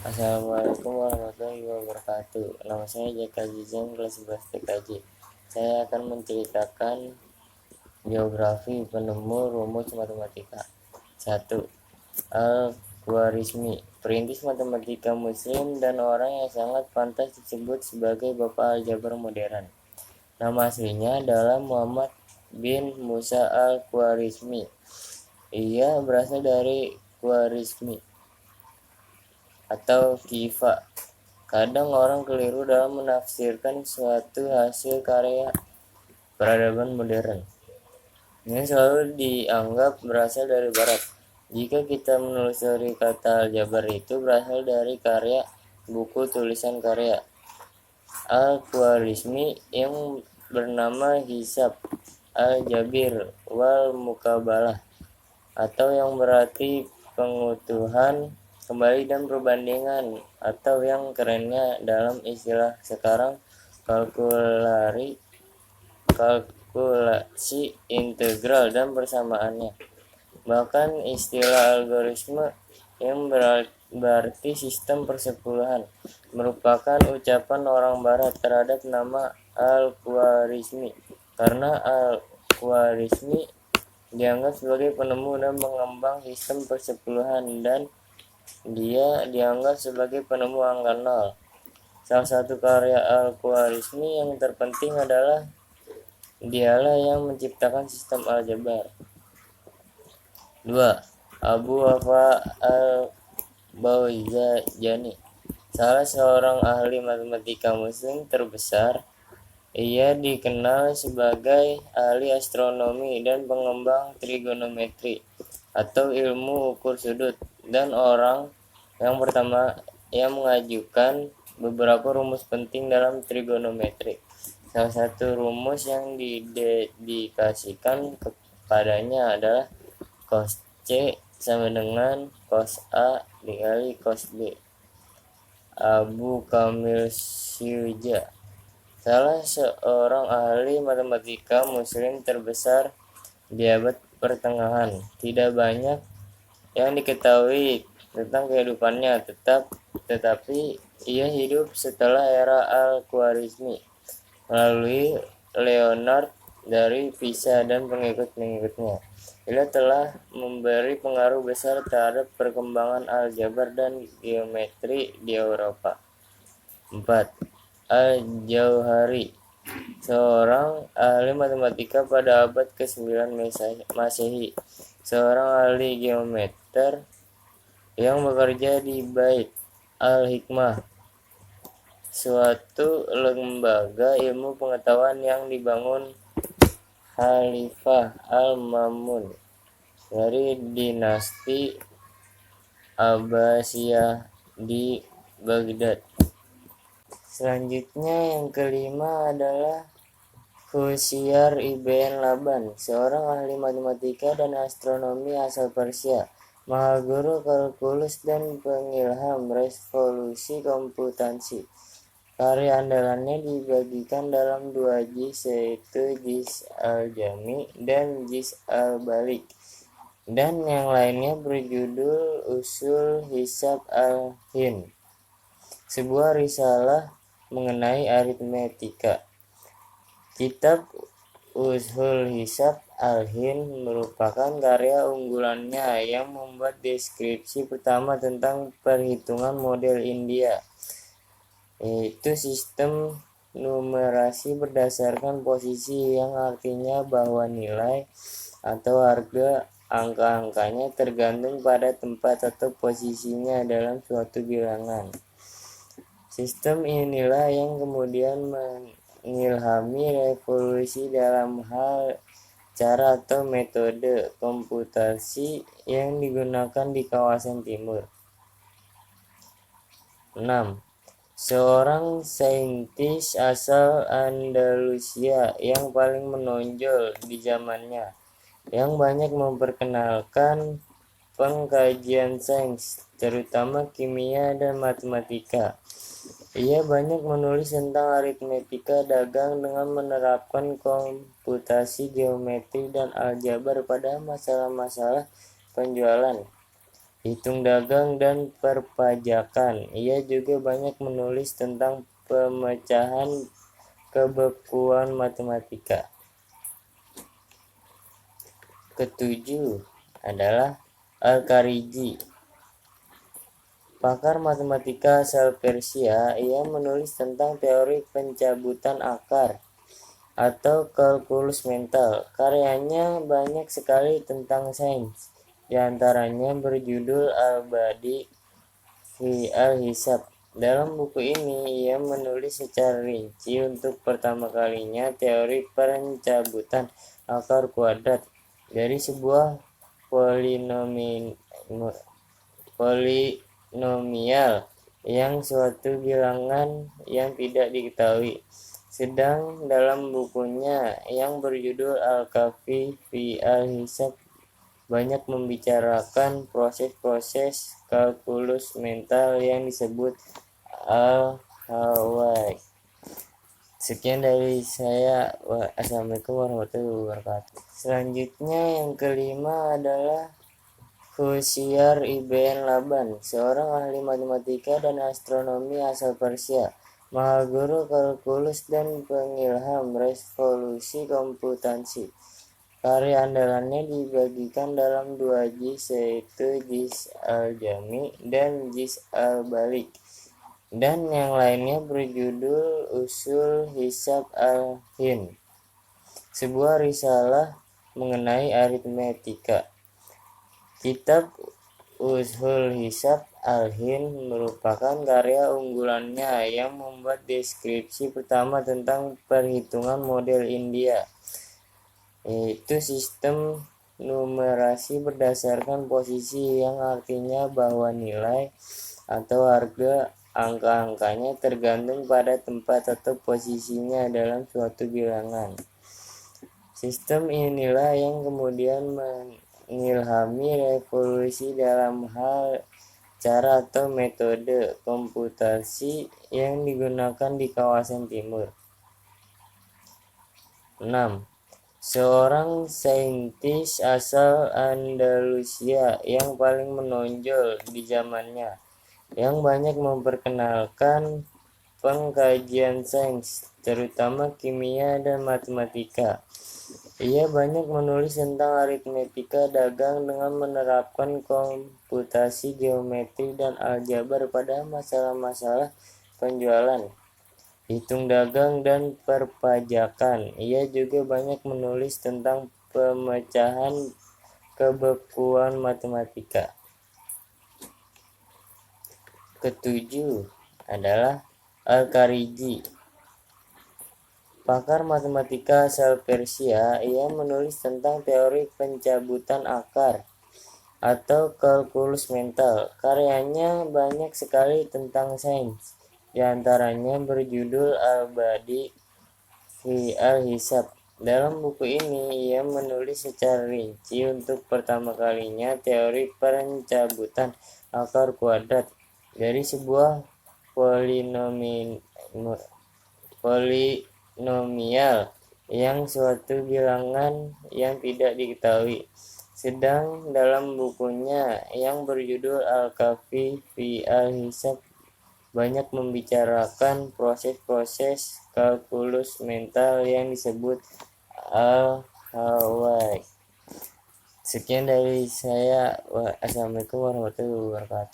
Assalamualaikum warahmatullahi wabarakatuh. Nama saya Jaka Jijan, kelas 11 TKJ. Saya akan menceritakan biografi penemu rumus matematika. 1. Al-Khwarizmi, perintis matematika muslim dan orang yang sangat pantas disebut sebagai bapak aljabar modern. Nama aslinya adalah Muhammad bin Musa Al-Khwarizmi. Ia berasal dari Khwarizmi atau Kifa. Kadang orang keliru dalam menafsirkan suatu hasil karya peradaban modern. Ini selalu dianggap berasal dari barat. Jika kita menelusuri kata aljabar itu berasal dari karya buku tulisan karya Al-Khwarizmi yang bernama Hisab Al-Jabir wal Mukabalah, atau yang berarti pengutuhan kembali dan perbandingan, atau yang kerennya dalam istilah sekarang kalkulasi integral dan persamaannya. Bahkan istilah algoritma yang berarti sistem persepuluhan merupakan ucapan orang barat terhadap nama Al-Khwarizmi, karena Al-Khwarizmi dianggap sebagai penemu dan pengembang sistem persepuluhan, dan dia dianggap sebagai penemu angka 0. Salah satu karya Al-Khwarizmi yang terpenting adalah dialah yang menciptakan sistem aljabar. 2. Abu Wafa Al-Bauzajani, salah seorang ahli matematika muslim terbesar. Ia dikenal sebagai ahli astronomi dan pengembang trigonometri atau ilmu ukur sudut, dan orang yang pertama yang mengajukan beberapa rumus penting dalam trigonometri. Salah satu rumus yang didedikasikan kepadanya adalah cos C sama dengan cos A dikali cos B. Abu Kamil Syuja, salah seorang ahli matematika muslim terbesar di abad pertengahan. Tidak banyak yang diketahui tentang kehidupannya, tetapi ia hidup setelah era Al-Khwarizmi melalui Leonard dari Pisa dan pengikut-pengikutnya. Ia telah memberi pengaruh besar terhadap perkembangan aljabar dan geometri di Eropa. 4. Al-Jauhari, seorang ahli matematika pada abad ke-9 Masehi, seorang ahli geometer yang bekerja di Bait al-Hikmah, suatu lembaga ilmu pengetahuan yang dibangun Khalifah al-Mamun dari dinasti Abbasiyah di Baghdad. Selanjutnya yang kelima adalah Khusyar ibn Laban, seorang ahli matematika dan astronomi asal Persia, mahaguru kalkulus dan pengilham revolusi komputasi. Karya andalannya dibagikan dalam 2 juz, yaitu Juz al-Jami dan Juz al-Balik, dan yang lainnya berjudul Usul Hisab al-Hind, sebuah risalah mengenai aritmetika. Kitab Ushul Hisab al-Hind merupakan karya unggulannya yang membuat deskripsi pertama tentang perhitungan model India, yaitu sistem numerasi berdasarkan posisi, yang artinya bahwa nilai atau harga angka-angkanya tergantung pada tempat atau posisinya dalam suatu bilangan. Sistem inilah yang kemudian mengilhami revolusi dalam hal cara atau metode komputasi yang digunakan di kawasan timur. 6. Seorang saintis asal Andalusia yang paling menonjol di zamannya, yang banyak memperkenalkan pengkajian sains, terutama kimia dan matematika. Ia banyak menulis tentang aritmetika dagang dengan menerapkan komputasi geometri dan aljabar pada masalah-masalah penjualan. hitung dagang dan perpajakan. Ia juga banyak menulis tentang pemecahan kebekuan matematika. Ketujuh adalah Al-Khariji, pakar matematika asal Persia. Ia menulis tentang teori pencabutan akar atau kalkulus mental. Karyanya banyak sekali tentang sains, di antaranya berjudul Al-Badi fi Al-Hisab. Dalam buku ini, ia menulis secara rinci untuk pertama kalinya teori pencabutan akar kuadrat dari sebuah polinomial yang suatu bilangan yang tidak diketahui. Sedang dalam bukunya yang berjudul Al-Kafi fi Al-Hisab banyak membicarakan proses-proses kalkulus mental yang disebut Al-Hawaii. Sekian dari saya. Assalamualaikum warahmatullahi wabarakatuh. Selanjutnya yang kelima adalah Khusyar ibn Laban, seorang ahli matematika dan astronomi asal Persia, mahaguru kalkulus dan pengilham revolusi komputasi. Karya andalannya dibagikan dalam dua juz, yaitu Juz al-Jami dan Juz al-Balik, dan yang lainnya berjudul Usul Hisab al-Hind, sebuah risalah mengenai aritmetika. Kitab Usul Hisab al-Hind merupakan karya unggulannya yang membuat deskripsi pertama tentang perhitungan model India, yaitu sistem numerasi berdasarkan posisi, yang artinya bahwa nilai atau harga angka-angkanya tergantung pada tempat atau posisinya dalam suatu bilangan. Sistem inilah yang kemudian mengilhami revolusi dalam hal cara atau metode komputasi yang digunakan di kawasan timur. 6. Seorang saintis asal Andalusia yang paling menonjol di zamannya, yang banyak memperkenalkan pengkajian sains, terutama kimia dan matematika. Ia banyak menulis tentang aritmetika dagang dengan menerapkan komputasi geometri dan aljabar pada masalah-masalah penjualan, hitung dagang dan perpajakan. Ia juga banyak menulis tentang pemecahan kebekuan matematika. Ketujuh adalah Al-Khariji, pakar matematika asal Persia. Ia menulis tentang teori pencabutan akar atau kalkulus mental. Karyanya banyak sekali tentang sains, di antaranya berjudul Al-Badi fi Al-Hisab. Dalam buku ini, ia menulis secara rinci untuk pertama kalinya teori pencabutan akar kuadrat dari sebuah polinomial yang suatu bilangan yang tidak diketahui. Sedang dalam bukunya yang berjudul Al-Kafi fi Al-Hisab banyak membicarakan proses-proses kalkulus mental yang disebut Al-Hawaii. Sekian dari saya. Assalamualaikum warahmatullahi wabarakatuh.